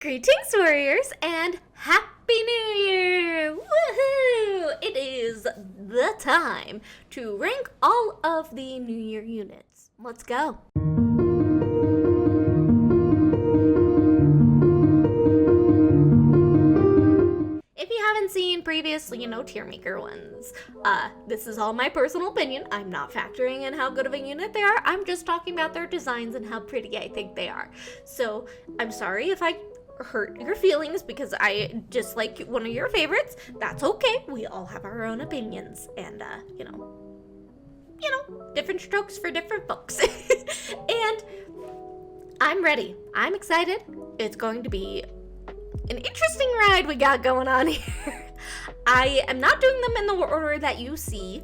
Greetings, warriors, and Happy New Year! Woohoo! It is the time to rank all of the New Year units. Let's go! If you haven't seen previous, tier maker ones, this is all my personal opinion. I'm not factoring in how good of a unit they are. I'm just talking about their designs and how pretty I think they are. So, I'm sorry if I hurt your feelings because I dislike one of your favorites. That's okay. We all have our own opinions, and different strokes for different folks. And I'm ready. I'm excited. It's going to be an interesting ride we got going on here. I am not doing them in the order that you see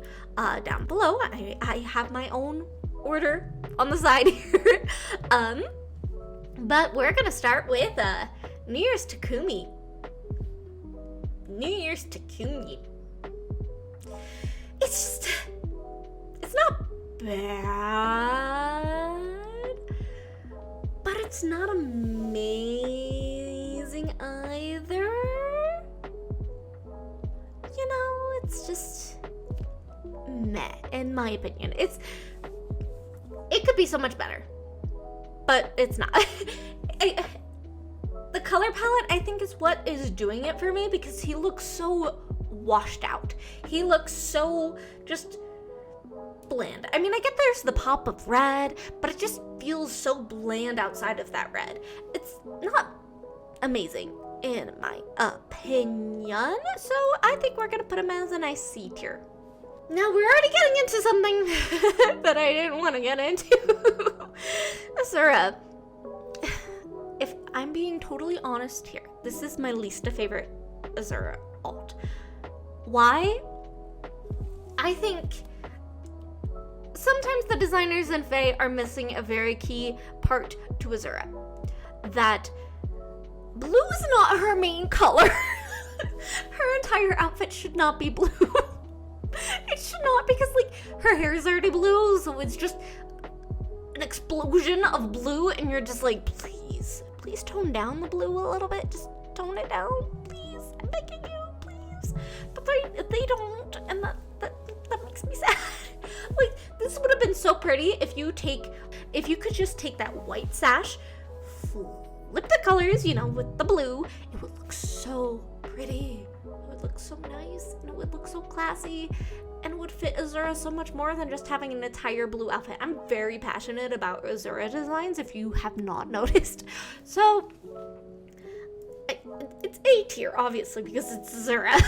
down below. I have my own order on the side here. But we're gonna start with New Year's Takumi. New Year's Takumi. It's not bad, but it's not amazing either. It's just meh, in my opinion. It could be so much better, but it's not. The color palette, I think, is what is doing it for me, because he looks so washed out. He looks so just bland. I mean, I get there's the pop of red, but it just feels so bland outside of that red. It's not amazing, in my opinion, so I think we're gonna put him as a nice C tier. Now, we're already getting into something that I didn't want to get into. Asura. If I'm being totally honest here, this is my least favorite Asura alt. Why? I think sometimes the designers in FEH are missing a very key part to Asura. That blue is not her main color. Her entire outfit should not be blue. It should not, because her hair is already blue, so it's just an explosion of blue, and you're just like, please tone down the blue a little bit. Just tone it down, please. I'm begging you, please. But they don't, and that makes me sad. This would have been so pretty if you could just take that white sash, flip the colors, with the blue. It would look so pretty. It would look so nice, and it would look so classy, and it would fit Asura so much more than just having an entire blue outfit. I'm very passionate about Asura designs, if you have not noticed. So, it's A tier, obviously, because it's Asura.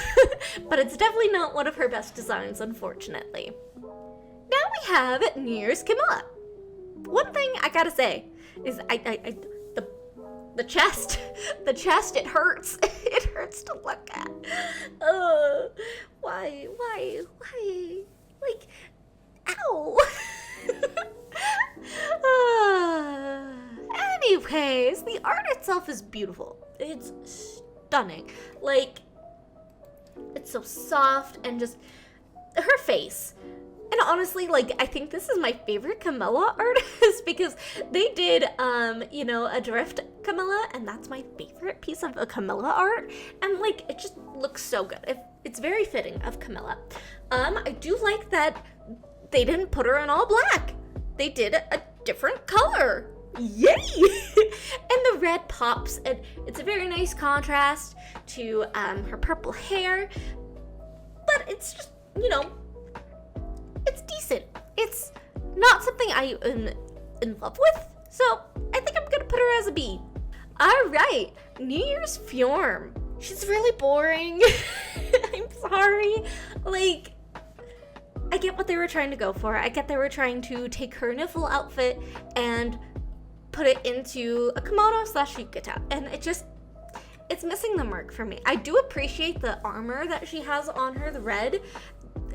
But it's definitely not one of her best designs, unfortunately. Now we have New Year's Camilla. One thing I gotta say is the chest, it hurts. It hurts to look at. Why? Ow. Anyways, the art itself is beautiful. It's stunning. It's so soft, and just her face. And honestly, I think this is my favorite Camilla artist, because they did, a drift Camilla, and that's my favorite piece of a Camilla art. And, it just looks so good. It's very fitting of Camilla. I do like that they didn't put her in all black. They did a different color. Yay! And the red pops, and it's a very nice contrast to her purple hair. But it's just, it's decent. It's not something I am in love with, so I think I'm gonna put her as a B. Alright, New Year's Fjorm. She's really boring. I'm sorry. I get what they were trying to go for. I get they were trying to take her in a full outfit and put it into a kimono/yukata, and it's missing the mark for me. I do appreciate the armor that she has on her, the red.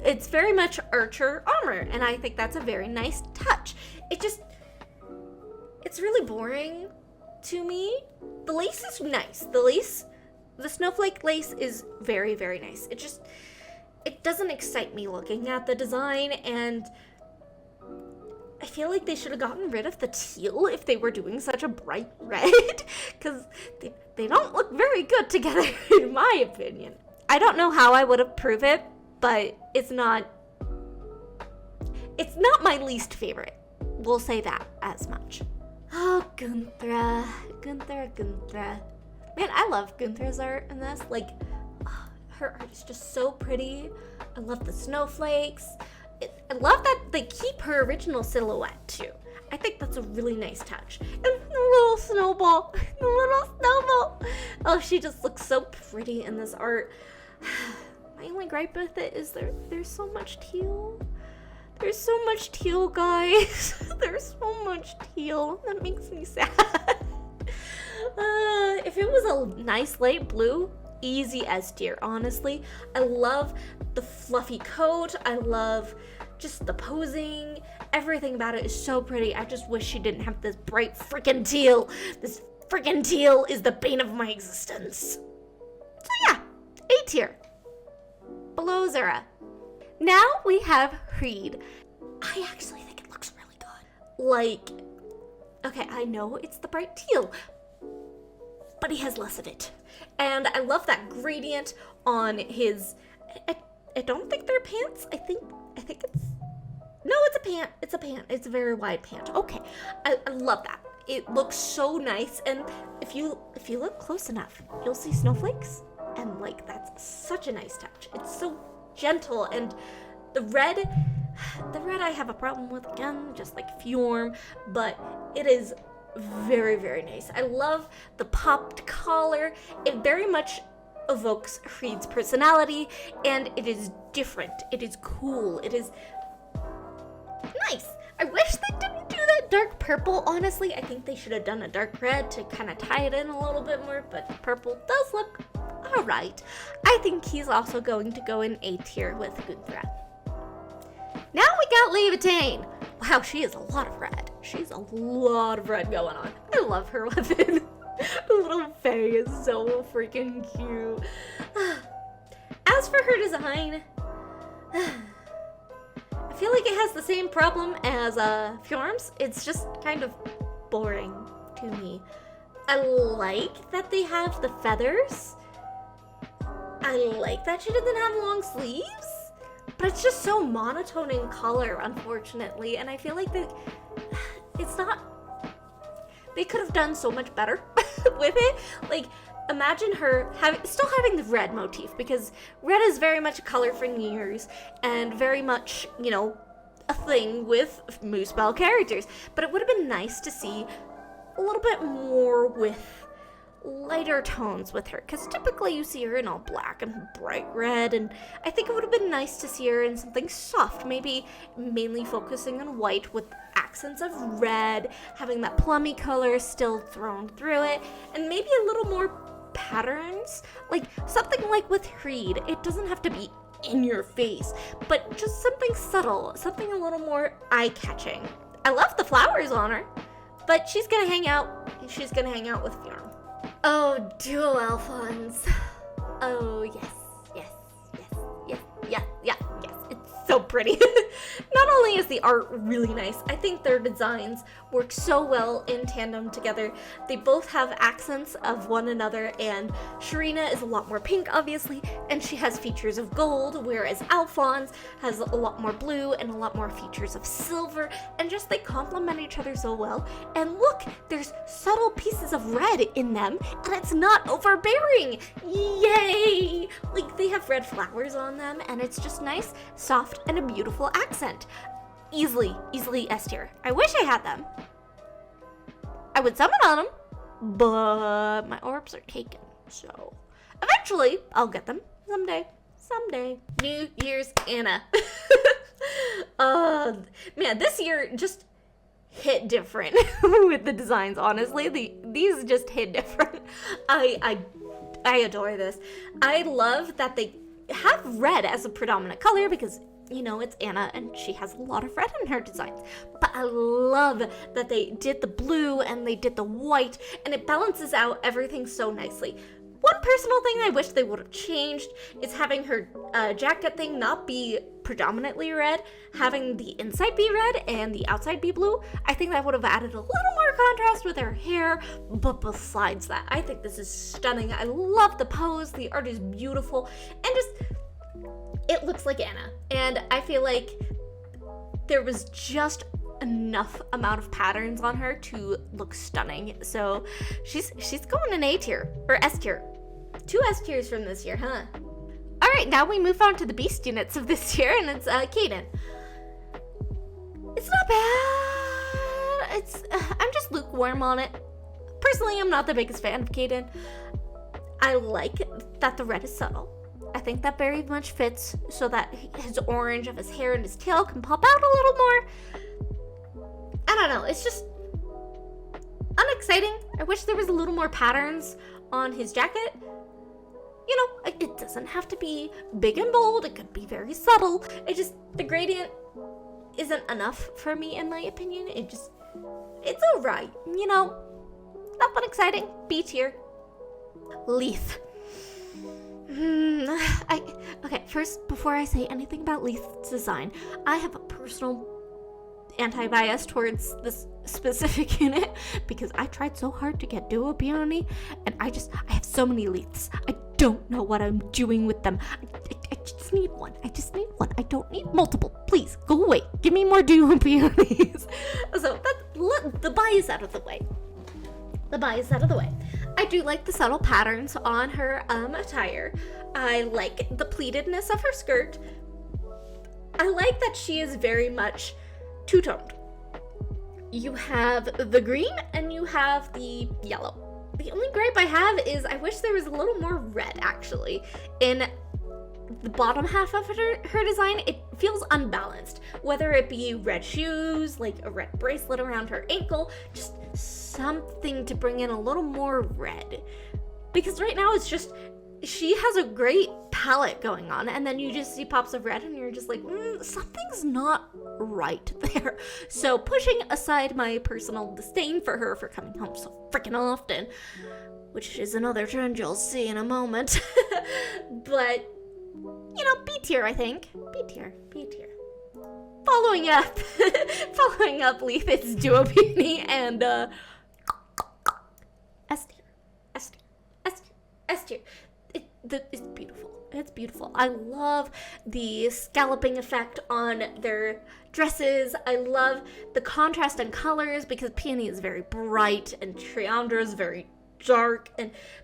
It's very much archer armor, and I think that's a very nice touch. It's really boring to me. The lace is nice. The snowflake lace is very, very nice. It doesn't excite me looking at the design, and I feel like they should have gotten rid of the teal if they were doing such a bright red, because they don't look very good together, in my opinion. I don't know how I would approve it, but it's not my least favorite. We'll say that as much. Oh, Gunther. Man, I love Gunther's art in this. Like, her art is just so pretty. I love the snowflakes. I love that they keep her original silhouette too. I think that's a really nice touch. And the little snowball. Oh, she just looks so pretty in this art. My only gripe with it is there's so much teal. There's so much teal, guys. There's so much teal. That makes me sad. If it was a nice light blue, easy S tier, honestly. I love the fluffy coat. I love just the posing. Everything about it is so pretty. I just wish she didn't have this bright freaking teal. This freaking teal is the bane of my existence. So yeah, A tier. Below Zura. Now we have Reed. I actually think it looks really good. Like, okay, I know it's the bright teal, but he has less of it. And I love that gradient on his, I don't think they're pants. I think it's, no, it's a pant. It's a pant. It's a very wide pant. Okay, I love that. It looks so nice. And if you look close enough, you'll see snowflakes. And like, that's such a nice touch. It's so gentle. And the red I have a problem with, again, just like Fjorm, but it is very, very nice. I love the popped collar. It very much evokes Reed's personality, and it is different. It is cool. It is nice. I wish they didn't do that dark purple, honestly. I think they should have done a dark red to kind of tie it in a little bit more, but purple does look alright. I think he's also going to go in A tier with Gunther. Now we got Levitane. Wow, she is a lot of red. She's a lot of red going on. I love her weapon. The little Fae is so freaking cute. As for her design, I feel like it has the same problem as Fjorm's. It's just kind of boring to me. I like that they have the feathers. I like that she doesn't have long sleeves. But it's just so monotone in color, unfortunately. And I feel like that it's not, they could have done so much better with it. Like, imagine her still having the red motif, because red is very much a color for years and very much, you know, a thing with Moosebell characters. But it would have been nice to see a little bit more with lighter tones with her, because typically you see her in all black and bright red, and I think it would have been nice to see her in something soft, maybe mainly focusing on white with accents of red, having that plummy color still thrown through it, and maybe a little more patterns, like something like with Reed. It doesn't have to be in your face, but just something subtle, something a little more eye-catching. I love the flowers on her, but she's gonna hang out with Fjorm. Oh, duo Alphonse. Oh, yes. It's so pretty. Not only is the art really nice, I think their designs work so well in tandem together. They both have accents of one another, and Sharina is a lot more pink, obviously, and she has features of gold, whereas Alphonse has a lot more blue and a lot more features of silver, and just they complement each other so well. And look, there's subtle pieces of red in them, and it's not overbearing. Yay! Like, they have red flowers on them, and it's just nice, soft, and a beautiful accent. Easily S tier. I wish I had them. I would summon on them, but my orbs are taken, so eventually I'll get them someday. New Year's Anna. Man, this year just hit different with the designs, honestly. These just hit different. I adore this. I love that they have red as a predominant color, because you know, it's Anna and she has a lot of red in her designs. But I love that they did the blue and they did the white, and it balances out everything so nicely. One personal thing I wish they would have changed is having her jacket thing not be predominantly red, having the inside be red and the outside be blue. I think that would have added a little more contrast with her hair, but besides that, I think this is stunning. I love the pose, the art is beautiful, and just, it looks like Anna. And I feel like there was just enough amount of patterns on her to look stunning. So she's going an A tier, or S tier. 2 S tiers from this year, huh? Alright, now we move on to the beast units of this year, and it's Caden. It's not bad. I'm just lukewarm on it. Personally, I'm not the biggest fan of Caden. I like that the red is subtle. I think that very much fits so that his orange of his hair and his tail can pop out a little more. I don't know, it's just unexciting. I wish there was a little more patterns on his jacket. You know, it doesn't have to be big and bold, it could be very subtle. The gradient isn't enough for me in my opinion. It's alright, you know, nothing exciting. B tier. Leith. Okay, first, before I say anything about Leith's design, I have a personal anti-bias towards this specific unit because I tried so hard to get duo peony, and I have so many Leiths. I don't know what I'm doing with them. I just need one. I don't need multiple. Please, go away. Give me more duo peonies. So the bias out of the way. I do like the subtle patterns on her attire. I like the pleatedness of her skirt. I like that she is very much two-toned. You have the green and you have the yellow. The only gripe I have is I wish there was a little more red, actually. In the bottom half of her design, it feels unbalanced. Whether it be red shoes, like a red bracelet around her ankle, just something to bring in a little more red. Because right now it's just, she has a great palette going on, and then you just see pops of red and you're just like, something's not right there. So pushing aside my personal disdain for her for coming home so freaking often, which is another trend you'll see in a moment, but, you know, B tier, I think. B tier. Following up Leith, it's Duo Peony and S tier. It's beautiful. It's beautiful. I love the scalloping effect on their dresses. I love the contrast in colors because Peony is very bright and Triandra is very dark,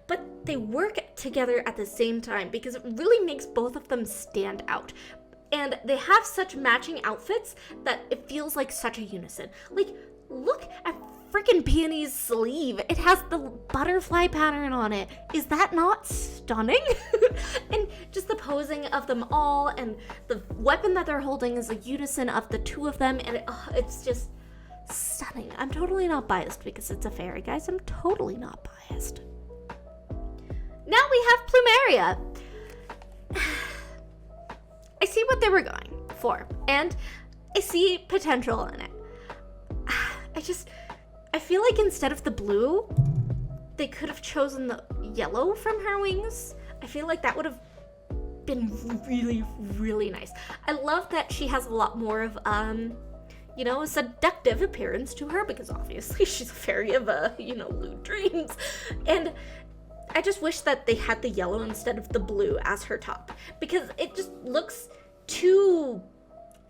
but they work together at the same time because it really makes both of them stand out. And they have such matching outfits that it feels like such a unison. Like, look at freaking Peony's sleeve. It has the butterfly pattern on it. Is that not stunning? And just the posing of them all, and the weapon that they're holding is a unison of the two of them, and it's just stunning. I'm totally not biased because it's a fairy, guys. I'm totally not biased. Now we have Plumeria. I see what they were going for, and I see potential in it. I feel like instead of the blue, they could have chosen the yellow from her wings. I feel like that would have been really, really nice. I love that she has a lot more of, a seductive appearance to her, because obviously she's a fairy of, lewd dreams. And I just wish that they had the yellow instead of the blue as her top, because it just looks too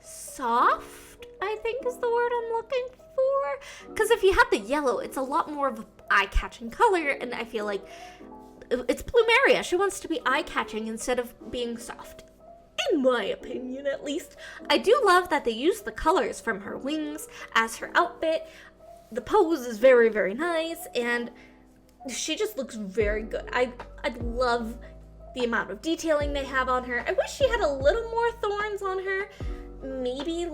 soft, I think is the word I'm looking for. Because if you have the yellow, it's a lot more of an eye-catching color, and I feel like it's Plumeria. She wants to be eye-catching instead of being soft. In my opinion, at least. I do love that they use the colors from her wings as her outfit. The pose is very, very nice, and she just looks very good. I love the amount of detailing they have on her. I wish she had a little more thorns on her. Maybe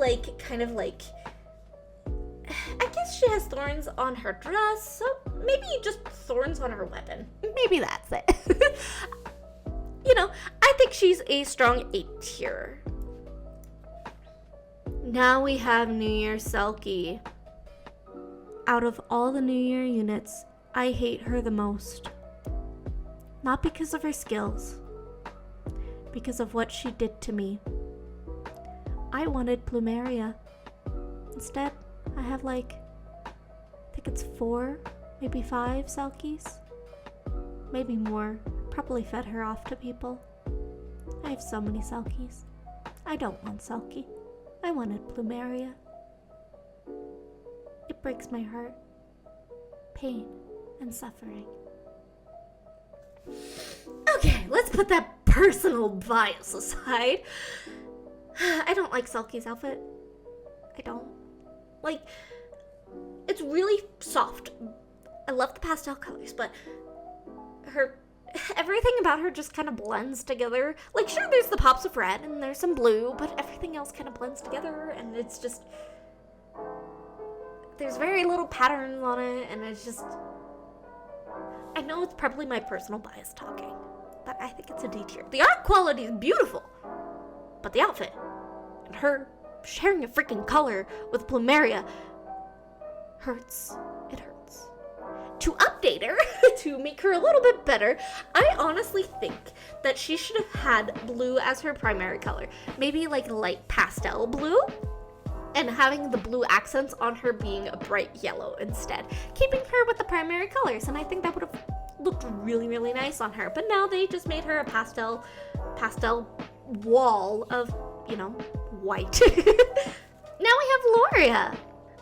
I guess she has thorns on her dress, so maybe just thorns on her weapon. Maybe that's it. I think she's a strong 8 tier. Now we have New Year Selkie. Out of all the New Year units, I hate her the most. Not because of her skills. Because of what she did to me. I wanted Plumeria. Instead, I have I think it's 4, maybe 5 Selkies. Maybe more. Probably fed her off to people. I have so many Selkies. I don't want Selkie. I wanted Plumeria. It breaks my heart. Pain and suffering. Okay, let's put that personal bias aside. I don't like Selkie's outfit. I don't. It's really soft. I love the pastel colors, but everything about her just kind of blends together. Sure, there's the pops of red and there's some blue, but everything else kind of blends together, and it's just, there's very little patterns on it, and it's just, I know it's probably my personal bias talking, but I think it's a D tier. The art quality is beautiful, but the outfit, and her sharing a freaking color with Plumeria, hurts. It hurts. To update her, to make her a little bit better, I honestly think that she should have had blue as her primary color. Maybe light pastel blue, and having the blue accents on her being a bright yellow instead. Keeping her with the primary colors, and I think that would have looked really, really nice on her. But now they just made her a pastel wall of, white. Now we have Lauria.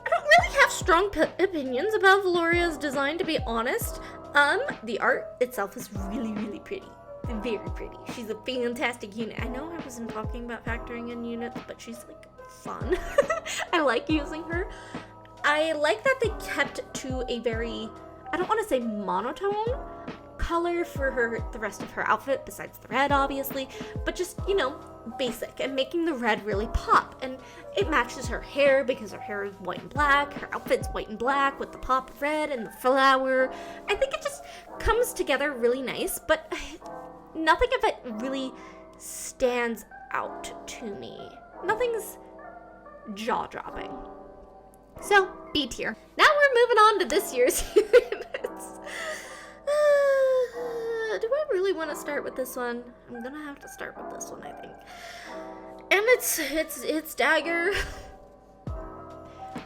I don't really have strong opinions about Lauria's design, to be honest. The art itself is really, really pretty. Very pretty. She's a fantastic unit. I know I wasn't talking about factoring in units, but she's fun. I like using her. I like that they kept to a very, I don't want to say monotone color for the rest of her outfit, besides the red, obviously, but just, basic, and making the red really pop. And it matches her hair because her hair is white and black. Her outfit's white and black with the pop of red and the flower. I think it just comes together really nice, but nothing of it really stands out to me. Nothing's jaw-dropping. So, B tier. Now we're moving on to this year's units. Do I really want to start with this one? I'm gonna have to start with this one, I think. And it's Dagger.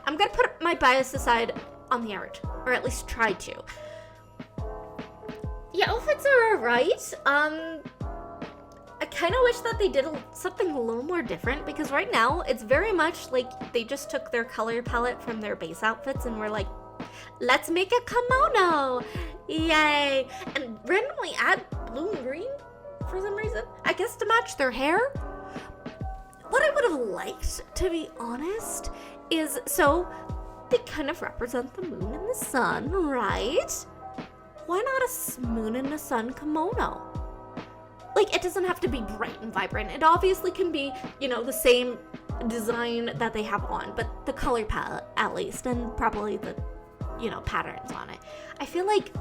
I'm gonna put my bias aside on the art, or at least try to. Yeah, outfits are alright. I kind of wish that they did something a little more different, because right now it's very much they just took their color palette from their base outfits and were like, let's make a kimono! Yay! And randomly add blue and green for some reason. I guess to match their hair. What I would have liked, to be honest, is, so they kind of represent the moon and the sun, right? Why not a moon and the sun kimono? It doesn't have to be bright and vibrant. It obviously can be, the same design that they have on, but the color palette at least, and probably the, patterns on it. I feel like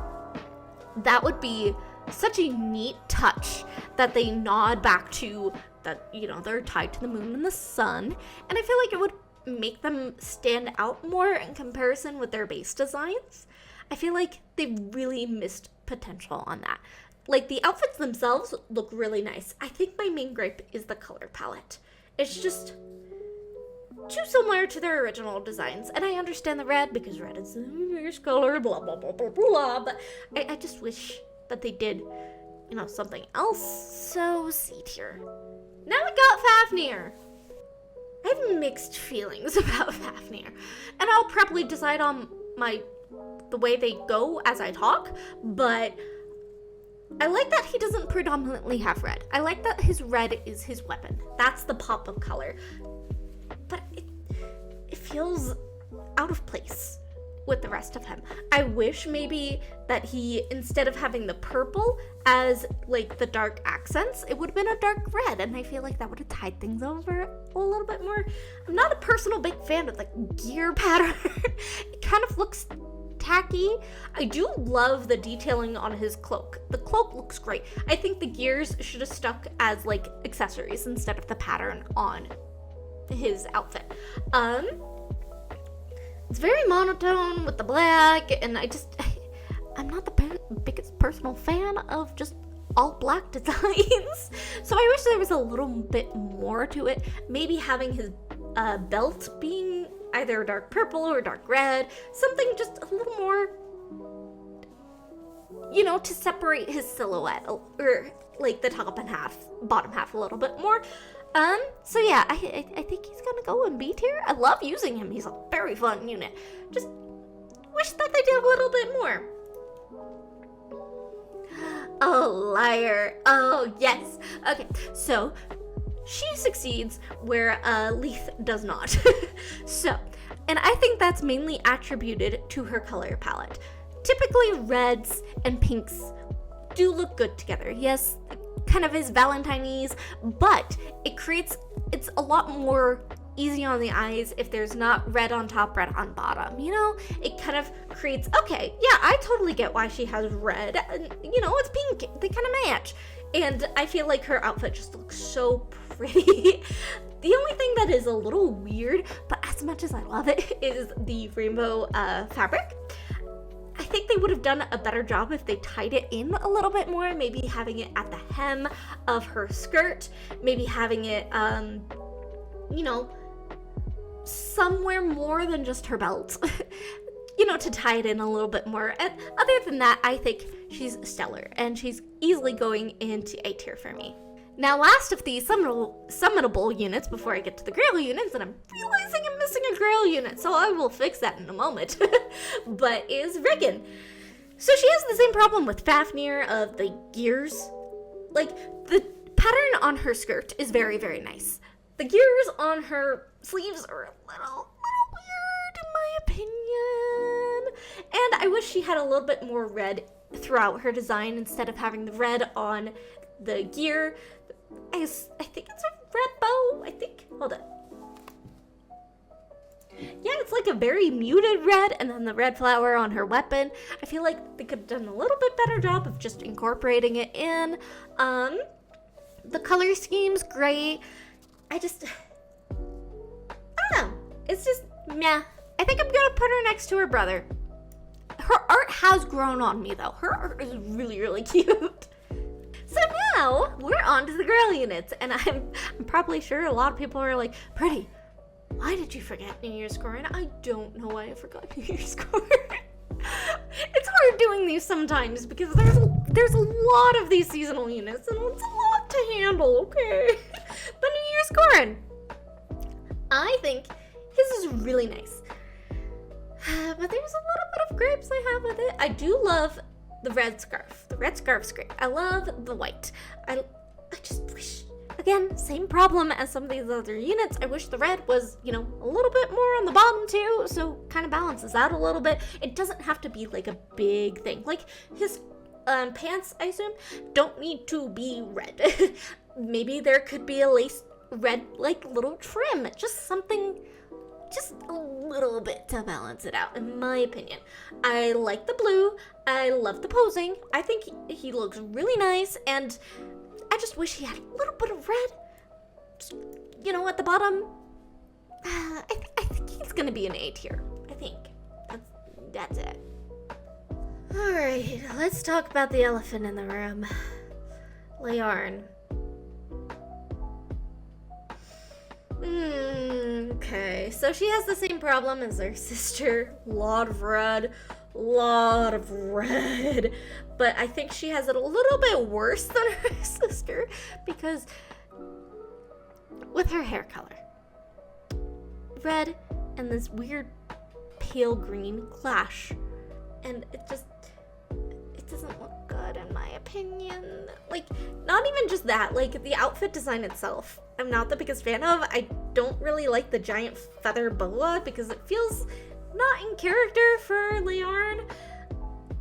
that would be such a neat touch that they nod back to that, they're tied to the moon and the sun, and I feel like it would make them stand out more in comparison with their base designs. I feel like they really missed potential on that. The outfits themselves look really nice. I think my main gripe is the color palette. It's just too similar to their original designs. And I understand the red, because red is the first color, blah, blah, blah, blah, blah. But I just wish that they did, something else. So, C tier. Now we got Fafnir. I have mixed feelings about Fafnir. And I'll probably decide on the way they go as I talk, but I like that he doesn't predominantly have red. I like that his red is his weapon. That's the pop of color. But it feels out of place with the rest of him. I wish maybe that he, instead of having the purple as the dark accents, it would have been a dark red, and I feel like that would have tied things over a little bit more. I'm not a personal big fan of the gear pattern. It kind of looks tacky. I do love the detailing on his cloak. The cloak looks great. I think the gears should have stuck as accessories instead of the pattern on his outfit. It's very monotone with the black, and I'm not the biggest personal fan of just all black designs. So I wish there was a little bit more to it. Maybe having his belt being either dark purple or dark red, something just a little more, to separate his silhouette, or like the top and bottom half a little bit more. So yeah, I think he's gonna go in B tier. I love using him. He's a very fun unit. Just wish that they did a little bit more. Oh, liar. Oh, yes. Okay, so she succeeds where Leith does not. And I think that's mainly attributed to her color palette. Typically, reds and pinks do look good together. Yes, kind of is Valentine's, but it's a lot more easy on the eyes if there's not red on top, red on bottom, It kind of creates, okay, yeah, I totally get why she has red, and, it's pink, they kind of match. And I feel like her outfit just looks so pretty. The only thing that is a little weird, but as much as I love it, is the rainbow fabric. I think they would have done a better job if they tied it in a little bit more, maybe having it at the hem of her skirt, maybe having it, somewhere more than just her belt, to tie it in a little bit more. And other than that, I think she's stellar, and she's easily going into A tier for me. Now, last of the summonable units before I get to the Grail units, and I'm realizing I'm missing a Grail unit, so I will fix that in a moment, but is Riggin. So she has the same problem with Fafnir of the gears. Like, the pattern on her skirt is very, very nice. The gears on her sleeves are a little weird in my opinion. And I wish she had a little bit more red throughout her design instead of having the red on the gear. I think it's a red bow. Hold on. Yeah, it's like a very muted red, and then the red flower on her weapon. I feel like they could have done a little bit better job of just incorporating it in. The color scheme's great. I don't know. It's just meh. I think I'm gonna put her next to her brother. Her art has grown on me though. Her art is really, really cute. So now we're on to the Grail units, and I'm probably sure a lot of people are like, Pruitii, why did you forget New Year's score? And I don't know why I forgot New Year's score. It's hard doing these sometimes because there's a lot of these seasonal units, and it's a lot to handle, okay? But New Year's scoring, I think his is really nice. But there's a little bit of gripes I have with it. I do love the red scarf. The red scarf's great. I love the white. I just wish, again, same problem as some of these other units. I wish the red was, a little bit more on the bottom too, so kind of balances out a little bit. It doesn't have to be like a big thing. Like his pants, I assume, don't need to be red. Maybe there could be a lace red, like little trim, just something, just a little bit to balance it out, in my opinion. I like the blue. I love the posing. I think he looks really nice, and I just wish he had a little bit of red, just, at the bottom. I think he's gonna be an A tier. I think. That's it. Alright, let's talk about the elephant in the room. Learn. Okay, so she has the same problem as her sister. Lot of red. But I think she has it a little bit worse than her sister because with her hair color. Red and this weird pale green clash. And it doesn't look good in my opinion. Like, not even just that, like the outfit design itself, I'm not the biggest fan of. I don't really like the giant feather boa because it feels not in character for Learn.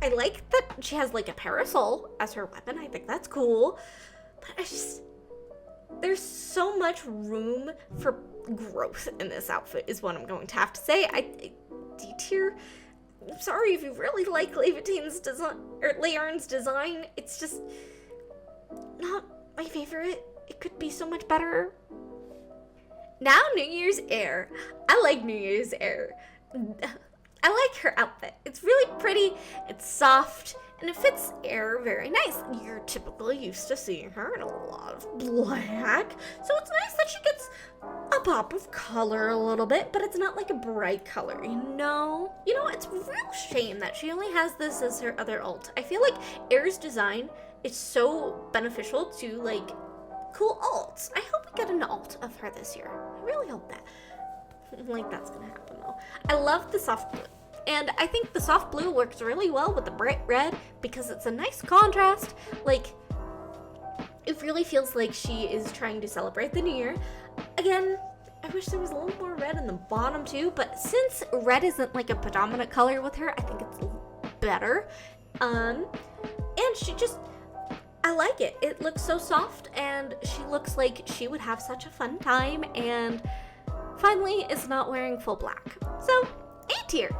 I like that she has like a parasol as her weapon. I think that's cool. But there's so much room for growth in this outfit is what I'm going to have to say. D tier. I'm sorry if you really like Levitane's design or Learn's design. It's just not my favorite. It could be so much better. Now New Year's Air. I like New Year's Air. I like her outfit. It's really pretty. It's soft. and it fits Air very nice. You're typically used to seeing her in a lot of black, so it's nice that she gets a pop of color a little bit, but it's not like a bright color, you know? It's a real shame that she only has this as her other alt. I feel like Air's design is so beneficial to, like, cool alts. I hope we get an alt of her this year. I really hope that. Like, that's gonna happen, though. I love the soft blue. And I think the soft blue works really well with the bright red because it's a nice contrast. Like, it really feels like she is trying to celebrate the new year. Again, I wish there was a little more red in the bottom too, but since red isn't like a predominant color with her, I think it's better. And she just, I like it. It looks so soft and she looks like she would have such a fun time, and finally is not wearing full black. So, A tier.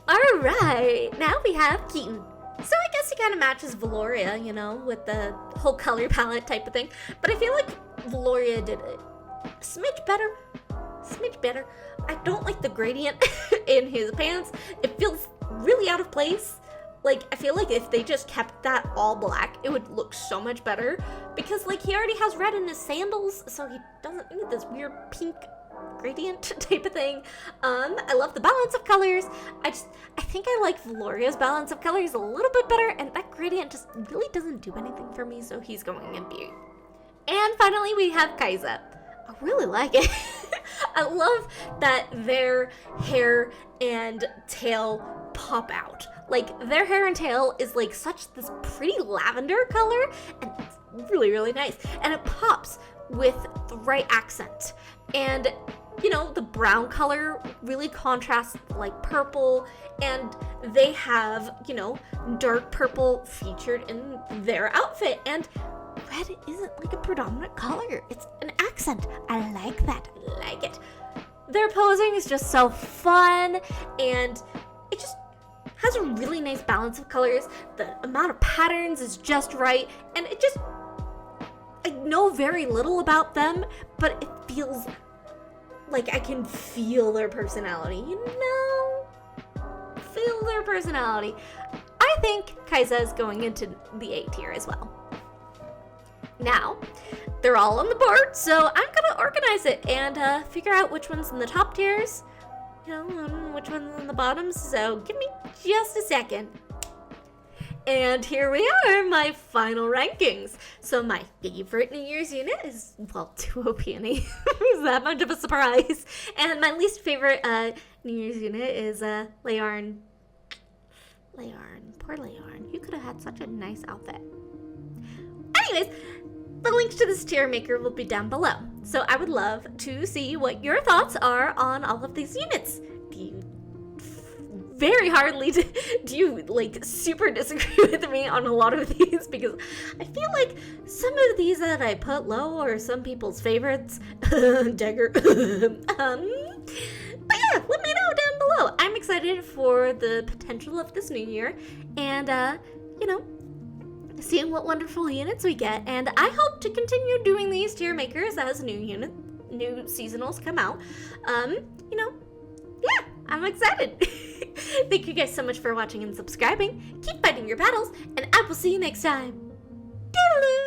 Alright, now we have Keaton. So I guess he kind of matches Lauria, with the whole color palette type of thing. But I feel like Lauria did a smidge better. I don't like the gradient in his pants. It feels really out of place. Like, I feel like if they just kept that all black, it would look so much better. Because, like, he already has red in his sandals, so he doesn't need this weird pink gradient type of thing. I love the balance of colors. I think I like Lauria's balance of colors a little bit better, and that gradient just really doesn't do anything for me, so he's going in B. And finally, we have Kaiza. I really like it. I love that their hair and tail pop out. Like, their hair and tail is like this pretty lavender color, and it's really, really nice. And it pops with the right accent. And the brown color really contrasts like purple, and they have, dark purple featured in their outfit, and red isn't like a predominant color. It's an accent. I like that. I like it. Their posing is just so fun, and it just has a really nice balance of colors. The amount of patterns is just right, and I know very little about them, but it feels like I can feel their personality, Feel their personality. I think Kaiza is going into the A tier as well. Now, they're all on the board, so I'm gonna organize it and figure out which one's in the top tiers, which one's in the bottoms, so give me just a second. And here we are, my final rankings. So my favorite New Year's unit is, 2 Peony. Is that much of a surprise? And my least favorite New Year's unit is Learn. Poor Learn. You could have had such a nice outfit. Anyways, the link to this tier maker will be down below. So I would love to see what your thoughts are on all of these units. Do you like super disagree with me on a lot of these? Because I feel like some of these that I put low are some people's favorites. Dagger. But yeah, let me know down below. I'm excited for the potential of this new year, and seeing what wonderful units we get. And I hope to continue doing these tier makers as new seasonals come out. Yeah, I'm excited. Thank you guys so much for watching and subscribing. Keep fighting your battles, and I will see you next time. Toodaloo!